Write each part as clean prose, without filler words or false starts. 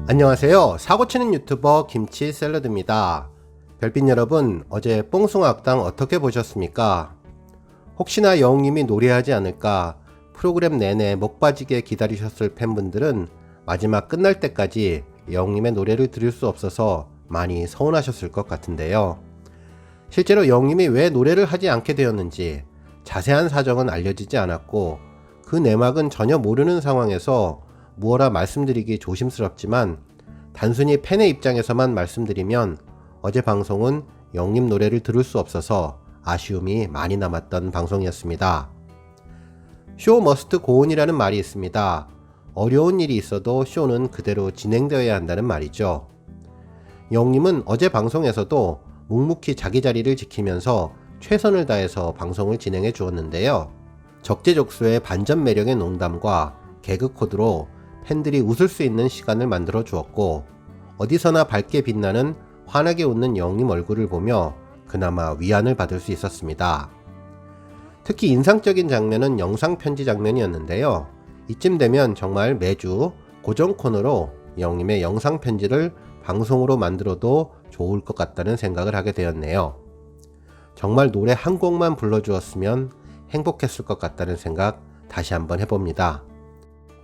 안녕하세요. 사고치는 유튜버 김치샐러드입니다. 별빛 여러분, 어제 뽕숭아학당 어떻게 보셨습니까? 혹시나 영웅님이 노래하지 않을까 프로그램 내내 목 빠지게 기다리셨을 팬분들은 마지막 끝날 때까지 영웅님의 노래를 들을 수 없어서 많이 서운하셨을 것 같은데요. 실제로 영웅님이 왜 노래를 하지 않게 되었는지 자세한 사정은 알려지지 않았고 그 내막은 전혀 모르는 상황에서 무어라 말씀드리기 조심스럽지만 단순히 팬의 입장에서만 말씀드리면 어제 방송은 영웅님 노래를 들을 수 없어서 아쉬움이 많이 남았던 방송이었습니다. 쇼 머스트 고온이라는 말이 있습니다. 어려운 일이 있어도 쇼는 그대로 진행되어야 한다는 말이죠. 영웅님은 어제 방송에서도 묵묵히 자기 자리를 지키면서 최선을 다해서 방송을 진행해 주었는데요. 적재적소의 반전 매력의 농담과 개그 코드로 팬들이 웃을 수 있는 시간을 만들어 주었고 어디서나 밝게 빛나는 환하게 웃는 영웅님 얼굴을 보며 그나마 위안을 받을 수 있었습니다. 특히 인상적인 장면은 영상 편지 장면이었는데요. 이쯤 되면 정말 매주 고정 코너로 영웅님의 영상 편지를 방송으로 만들어도 좋을 것 같다는 생각을 하게 되었네요. 정말 노래 한 곡만 불러주었으면 행복했을 것 같다는 생각 다시 한번 해봅니다.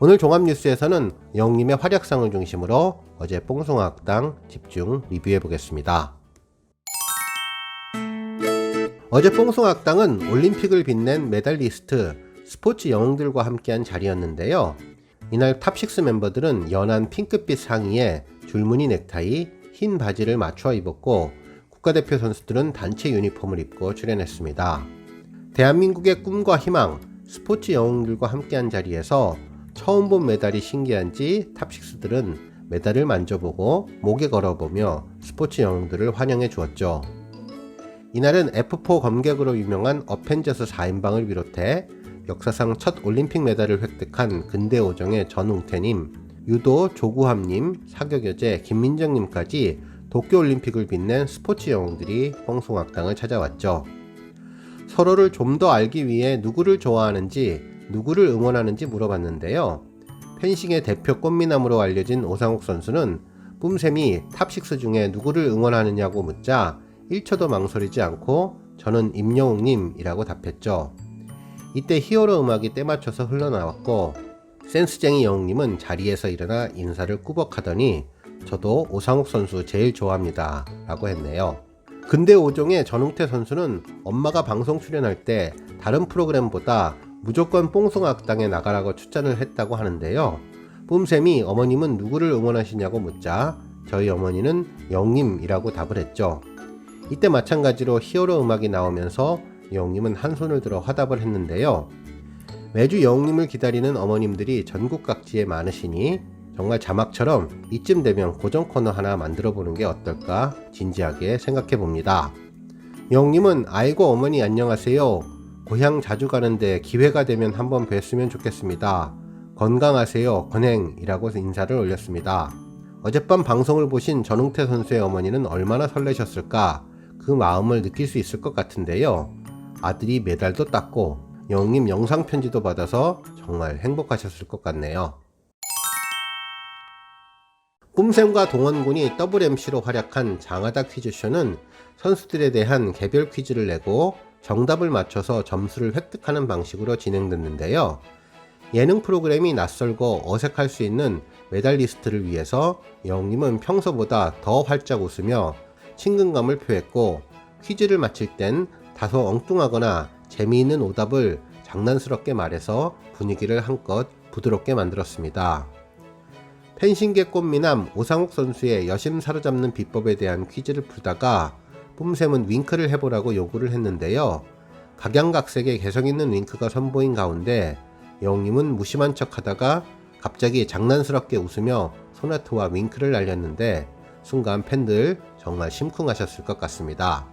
오늘 종합뉴스에서는 영웅님의 활약상을 중심으로 어제 뽕숭아학당 집중 리뷰해보겠습니다. 어제 뽕숭아학당은 올림픽을 빛낸 메달리스트, 스포츠 영웅들과 함께한 자리였는데요. 이날 탑6 멤버들은 연한 핑크빛 상의에 줄무늬 넥타이, 흰 바지를 맞춰 입었고 국가대표 선수들은 단체 유니폼을 입고 출연했습니다. 대한민국의 꿈과 희망, 스포츠 영웅들과 함께한 자리에서 처음 본 메달이 신기한지 탑6들은 메달을 만져보고 목에 걸어보며 스포츠 영웅들을 환영해 주었죠. 이날은 F4 검객으로 유명한 어펜져스 4인방을 비롯해 역사상 첫 올림픽 메달을 획득한 근대오정의 전웅태님, 유도 조구함님, 사격여제 김민정님까지 도쿄올림픽을 빛낸 스포츠 영웅들이 뽕숭아학당을 찾아왔죠. 서로를 좀 더 알기 위해 누구를 좋아하는지 누구를 응원하는지 물어봤는데요. 펜싱의 대표 꽃미남으로 알려진 오상욱 선수는 뿜샘이 탑6 중에 누구를 응원하느냐고 묻자 1초도 망설이지 않고 저는 임영웅님이라고 답했죠. 이때 히어로 음악이 때맞춰서 흘러나왔고 센스쟁이 영웅님은 자리에서 일어나 인사를 꾸벅하더니 저도 오상욱 선수 제일 좋아합니다 라고 했네요. 근대 5종의 전웅태 선수는 엄마가 방송 출연할 때 다른 프로그램보다 무조건 뽕숭아학당에 나가라고 추천을 했다고 하는데요. 뿜샘이 어머님은 누구를 응원하시냐고 묻자 저희 어머니는 영웅님이라고 답을 했죠. 이때 마찬가지로 히어로 음악이 나오면서 영웅님은 한 손을 들어 화답을 했는데요. 매주 영웅님을 기다리는 어머님들이 전국 각지에 많으시니 정말 자막처럼 이쯤 되면 고정 코너 하나 만들어 보는 게 어떨까 진지하게 생각해 봅니다. 영웅님은 아이고 어머니 안녕하세요. 고향 자주 가는데 기회가 되면 한번 뵀으면 좋겠습니다. 건강하세요. 건행이라고 인사를 올렸습니다. 어젯밤 방송을 보신 전웅태 선수의 어머니는 얼마나 설레셨을까 그 마음을 느낄 수 있을 것 같은데요. 아들이 메달도 땄고 영웅님 영상 편지도 받아서 정말 행복하셨을 것 같네요. 뿜샘과 동원군이 더블 MC로 활약한 장하다 퀴즈쇼는 선수들에 대한 개별 퀴즈를 내고 정답을 맞춰서 점수를 획득하는 방식으로 진행됐는데요. 예능 프로그램이 낯설고 어색할 수 있는 메달리스트를 위해서 영웅님은 평소보다 더 활짝 웃으며 친근감을 표했고 퀴즈를 마칠 땐 다소 엉뚱하거나 재미있는 오답을 장난스럽게 말해서 분위기를 한껏 부드럽게 만들었습니다. 펜싱계 꽃미남 오상욱 선수의 여심 사로잡는 비법에 대한 퀴즈를 풀다가 뿜샘은 윙크를 해보라고 요구를 했는데요. 각양각색의 개성있는 윙크가 선보인 가운데 영웅님은 무심한 척 하다가 갑자기 장난스럽게 웃으며 소나트와 윙크를 날렸는데 순간 팬들 정말 심쿵하셨을 것 같습니다.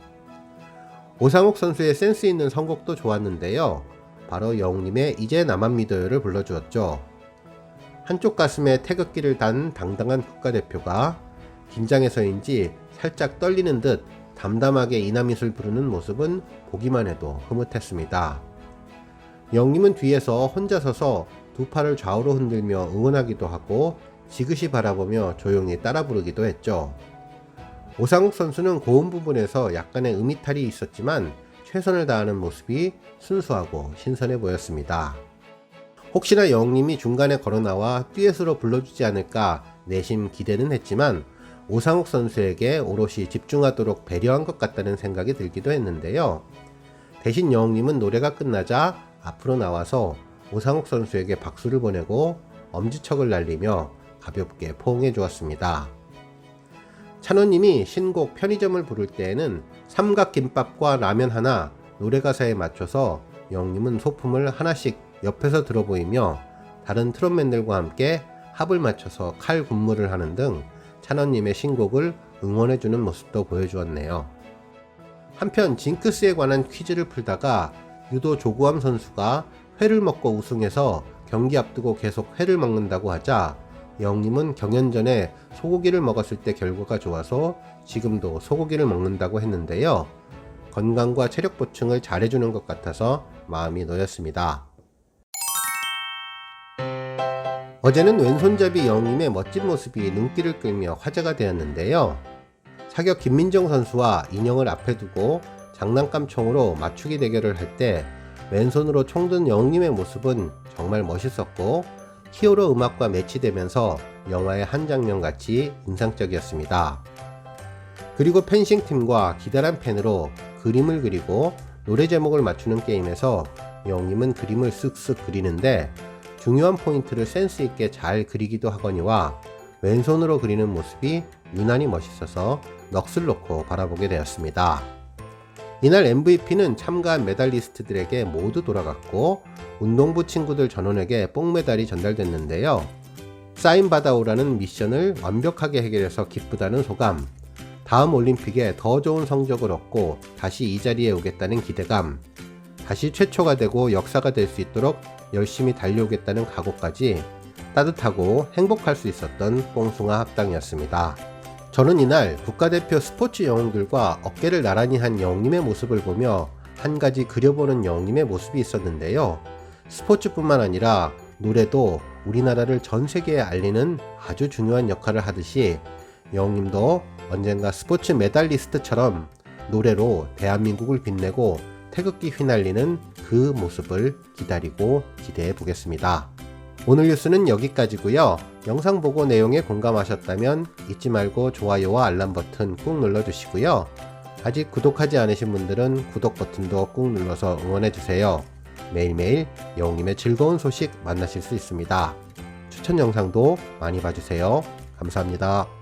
오상욱 선수의 센스 있는 선곡도 좋았는데요. 바로 영웅님의 이제 나만 믿어요를 불러주었죠. 한쪽 가슴에 태극기를 단 당당한 국가대표가 긴장해서인지 살짝 떨리는 듯 담담하게 이남잇을 부르는 모습은 보기만 해도 흐뭇했습니다. 영님은 뒤에서 혼자 서서 두 팔을 좌우로 흔들며 응원하기도 하고 지그시 바라보며 조용히 따라 부르기도 했죠. 오상욱 선수는 고음 부분에서 약간의 음이탈이 있었지만 최선을 다하는 모습이 순수하고 신선해 보였습니다. 혹시나 영웅님이 중간에 걸어나와 듀엣으로 불러주지 않을까 내심 기대는 했지만 오상욱 선수에게 오롯이 집중하도록 배려한 것 같다는 생각이 들기도 했는데요. 대신 영웅님은 노래가 끝나자 앞으로 나와서 오상욱 선수에게 박수를 보내고 엄지척을 날리며 가볍게 포옹해 주었습니다. 찬호님이 신곡 편의점을 부를 때에는 삼각김밥과 라면 하나 노래 가사에 맞춰서 영웅님은 소품을 하나씩 옆에서 들어 보이며 다른 트롯맨들과 함께 합을 맞춰서 칼 군무를 하는 등 찬원님의 신곡을 응원해주는 모습도 보여주었네요. 한편 징크스에 관한 퀴즈를 풀다가 유도 조구함 선수가 회를 먹고 우승해서 경기 앞두고 계속 회를 먹는다고 하자 영님은 경연 전에 소고기를 먹었을 때 결과가 좋아서 지금도 소고기를 먹는다고 했는데요. 건강과 체력 보충을 잘해주는 것 같아서 마음이 놓였습니다. 어제는 왼손잡이 영임의 멋진 모습이 눈길을 끌며 화제가 되었는데요. 사격 김민정 선수와 인형을 앞에 두고 장난감 총으로 맞추기 대결을 할 때 왼손으로 총 든 영임의 모습은 정말 멋있었고 히어로 음악과 매치되면서 영화의 한 장면같이 인상적이었습니다. 그리고 펜싱팀과 기다란 펜으로 그림을 그리고 노래 제목을 맞추는 게임에서 영임은 그림을 쓱쓱 그리는데 중요한 포인트를 센스있게 잘 그리기도 하거니와 왼손으로 그리는 모습이 유난히 멋있어서 넋을 놓고 바라보게 되었습니다. 이날 MVP는 참가한 메달리스트들에게 모두 돌아갔고 운동부 친구들 전원에게 뽕메달이 전달됐는데요. 사인 받아오라는 미션을 완벽하게 해결해서 기쁘다는 소감, 다음 올림픽에 더 좋은 성적을 얻고 다시 이 자리에 오겠다는 기대감, 다시 최초가 되고 역사가 될 수 있도록 열심히 달려오겠다는 각오까지 따뜻하고 행복할 수 있었던 뽕숭아 합당이었습니다. 저는 이날 국가대표 스포츠 영웅들과 어깨를 나란히 한 영웅님의 모습을 보며 한 가지 그려보는 영웅님의 모습이 있었는데요. 스포츠뿐만 아니라 노래도 우리나라를 전 세계에 알리는 아주 중요한 역할을 하듯이 영웅님도 언젠가 스포츠 메달리스트처럼 노래로 대한민국을 빛내고 태극기 휘날리는 그 모습을 기다리고 기대해 보겠습니다. 오늘 뉴스는 여기까지고요. 영상 보고 내용에 공감하셨다면 잊지 말고 좋아요와 알람 버튼 꾹 눌러주시고요. 아직 구독하지 않으신 분들은 구독 버튼도 꾹 눌러서 응원해주세요. 매일매일 영웅님의 즐거운 소식 만나실 수 있습니다. 추천 영상도 많이 봐주세요. 감사합니다.